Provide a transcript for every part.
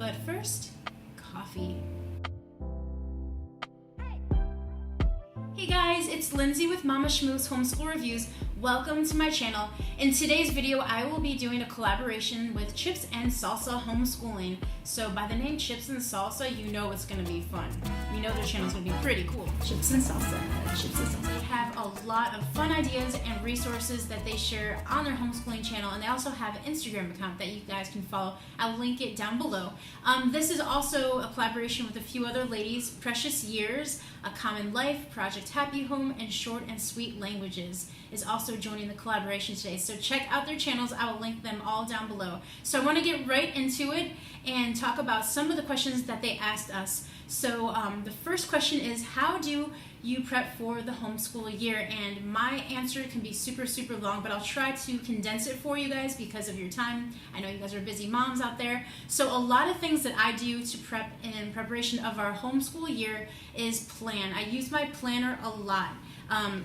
But first, coffee. Hey guys, it's Lindsay with Mama Schmoo's Homeschool Reviews. Welcome to my channel. In today's video, I will be doing a collaboration with Chips and Salsa Homeschooling. So by the name Chips and Salsa, you know it's going to be fun. You know their channel's going to be pretty cool. Chips and Salsa. Chips and Salsa. They have a lot of fun ideas and resources that they share on their homeschooling channel, and they also have an Instagram account that you guys can follow. I'll link it down below. This is also a collaboration with a few other ladies: Precious Years, A Common Life, Project Happy Home, and Short and Sweet Languages is also joining the collaboration today. So check out their channels. I will link them all down below. So I want to get right into it and talk about some of the questions that they asked us. So the first question is, how do you prep for the homeschool year? And my answer can be super long, but I'll try to condense it for you guys because of your time. I know you guys are busy moms out there. So a lot of things that I do to prep in preparation of our homeschool year is plan. I use my planner a lot.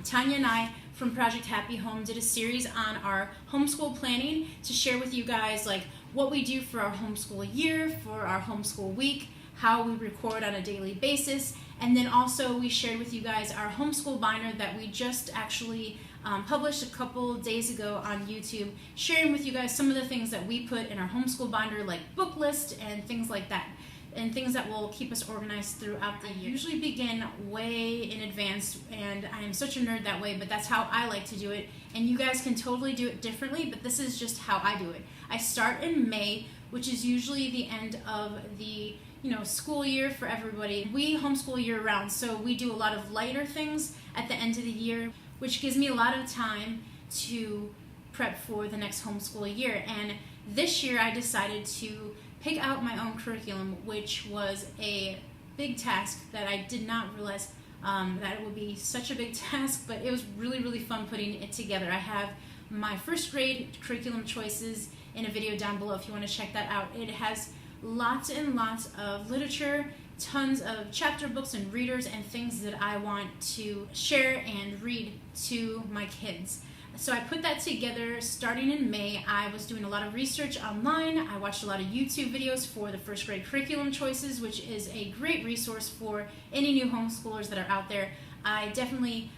Tanya and I from Project Happy Home did a series on our homeschool planning to share with you guys like what we do for our homeschool year, for our homeschool week, how we record on a daily basis, and then also we shared with you guys our homeschool binder that we just actually published a couple days ago on YouTube, sharing with you guys some of the things that we put in our homeschool binder, like book list and things like that, and things that will keep us organized throughout the year. I usually begin way in advance, and I am such a nerd that way, but that's how I like to do it, and you guys can totally do it differently, but this is just how I do it. I start in May, which is usually the end of the school year for everybody. We homeschool year round, so we do a lot of lighter things at the end of the year, which gives me a lot of time to prep for the next homeschool year. And this year I decided to pick out my own curriculum, which was a big task that I did not realize that it would be such a big task, but it was really fun putting it together. I have my first grade curriculum choices in a video down below if you want to check that out. It has lots and lots of literature, tons of chapter books and readers and things that I want to share and read to my kids. So I put that together starting in May. I was doing a lot of research online. I watched a lot of YouTube videos for the first grade curriculum choices, which is a great resource for any new homeschoolers that are out there. I definitely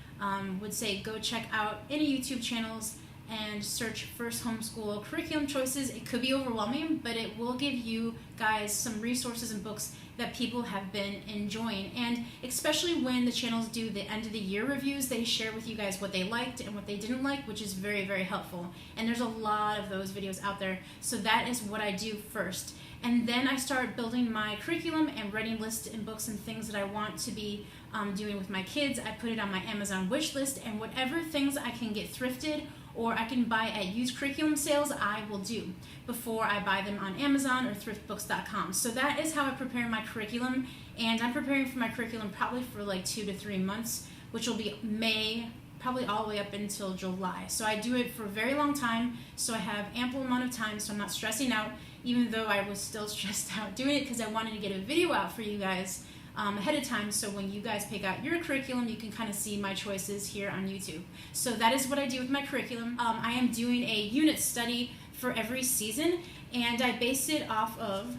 would say go check out any YouTube channels and search first homeschool curriculum choices. It could be overwhelming, but it will give you guys some resources and books that people have been enjoying. And especially when the channels do the end of the year reviews, they share with you guys what they liked and what they didn't like, which is very helpful. And there's a lot of those videos out there. So that is what I do first. And then I start building my curriculum and writing lists and books and things that I want to be doing with my kids. I put it on my Amazon wish list, and whatever things I can get thrifted or I can buy at used curriculum sales, I will do before I buy them on Amazon or thriftbooks.com. So that is how I prepare my curriculum, and I'm preparing for my curriculum probably for like 2 to 3 months, which will be May, probably all the way up until July. So I do it for a very long time, so I have ample amount of time, so I'm not stressing out, even though I was still stressed out doing it because I wanted to get a video out for you guys ahead of time, so when you guys pick out your curriculum, you can kind of see my choices here on YouTube. So that is what I do with my curriculum. I am doing a unit study for every season, and I base it off of,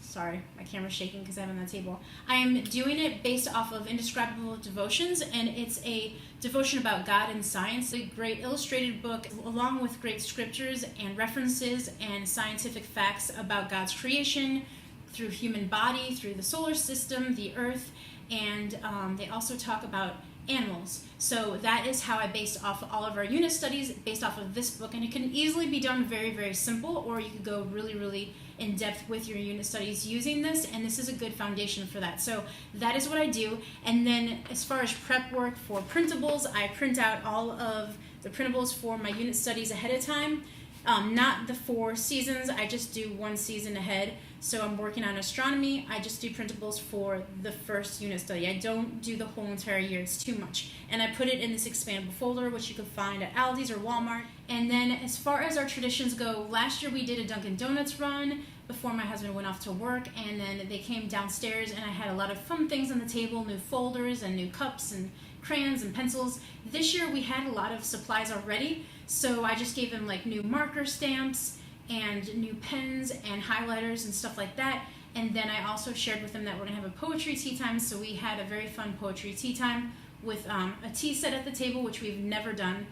sorry, my camera's shaking because I'm on the table. I am doing it based off of Indescribable Devotions, and it's a devotion about God and science, a great illustrated book along with great scriptures and references and scientific facts about God's creation, through human body, through the solar system, the earth, and they also talk about animals. So that is how I base off all of our unit studies, based off of this book, and it can easily be done very simple, or you could go really in depth with your unit studies using this, and this is a good foundation for that. So that is what I do. And then as far as prep work for printables, I print out all of the printables for my unit studies ahead of time. Not the 4 seasons, I just do 1 season ahead. So I'm working on astronomy, I just do printables for the first unit study. I don't do the whole entire year, it's too much. And I put it in this expandable folder, which you can find at Aldi's or Walmart. And then as far as our traditions go, last year we did a Dunkin' Donuts run before my husband went off to work, and then they came downstairs and I had a lot of fun things on the table, new folders and new cups and crayons and pencils. This year we had a lot of supplies already, so I just gave them like new marker stamps and new pens and highlighters and stuff like that. And then I also shared with them that we're going to have a poetry tea time, so we had a very fun poetry tea time with a tea set at the table, which we've never done,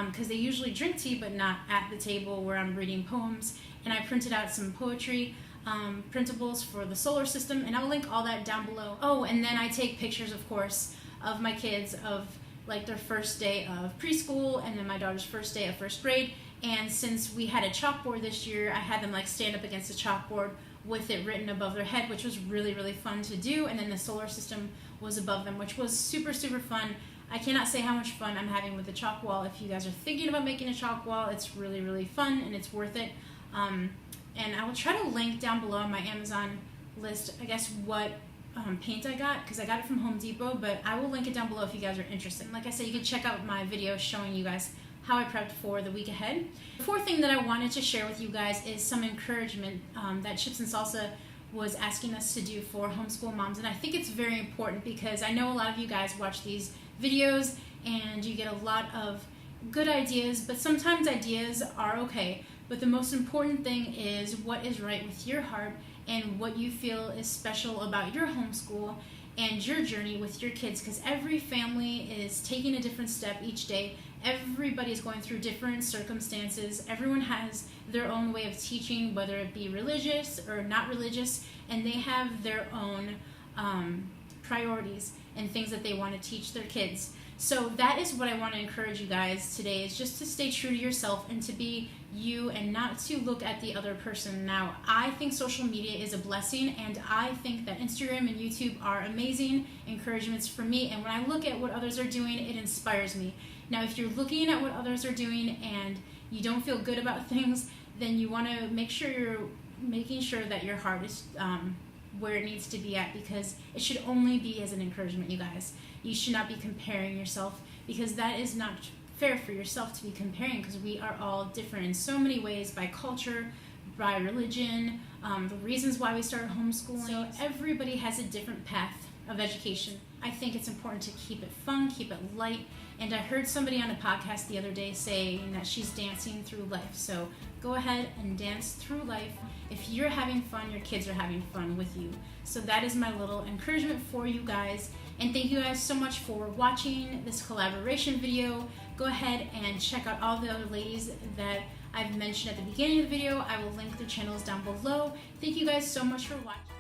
because they usually drink tea, but not at the table where I'm reading poems. And I printed out some poetry printables for the solar system, and I'll link all that down below. Oh, and then I take pictures, of course, of my kids, of like their first day of preschool, and then my daughter's first day of first grade. And since we had a chalkboard this year, I had them like stand up against the chalkboard with it written above their head, which was really, really fun to do. And then the solar system was above them, which was super, super fun. I cannot say how much fun I'm having with the chalk wall. If you guys are thinking about making a chalk wall, it's really, really fun and it's worth it. And I will try to link down below on my Amazon list, I guess, what paint I got, because I got it from Home Depot, but I will link it down below if you guys are interested. Like I said, you can check out my video showing you guys how I prepped for the week ahead. The fourth thing that I wanted to share with you guys is some encouragement that Chips and Salsa was asking us to do for homeschool moms. And I think it's very important because I know a lot of you guys watch these videos and you get a lot of good ideas, but sometimes ideas are okay. But the most important thing is what is right with your heart and what you feel is special about your homeschool and your journey with your kids, because every family is taking a different step each day. Everybody's going through different circumstances. Everyone has their own way of teaching, whether it be religious or not religious, and they have their own priorities and things that they want to teach their kids. So that is what I want to encourage you guys today, is just to stay true to yourself and to be you and not to look at the other person. Now, I think social media is a blessing, and I think that Instagram and YouTube are amazing encouragements for me, and when I look at what others are doing, it inspires me. Now, if you're looking at what others are doing and you don't feel good about things, then you want to make sure you're making sure that your heart is where it needs to be at, because it should only be as an encouragement, you guys. You should not be comparing yourself, because that is not fair for yourself to be comparing, because we are all different in so many ways, by culture, by religion, the reasons why we started homeschooling. So everybody has a different path of education. I think it's important to keep it fun, keep it light. And I heard somebody on a podcast the other day saying that she's dancing through life. So go ahead and dance through life. If you're having fun, your kids are having fun with you. So that is my little encouragement for you guys. And thank you guys so much for watching this collaboration video. Go ahead and check out all the other ladies that I've mentioned at the beginning of the video. I will link their channels down below. Thank you guys so much for watching.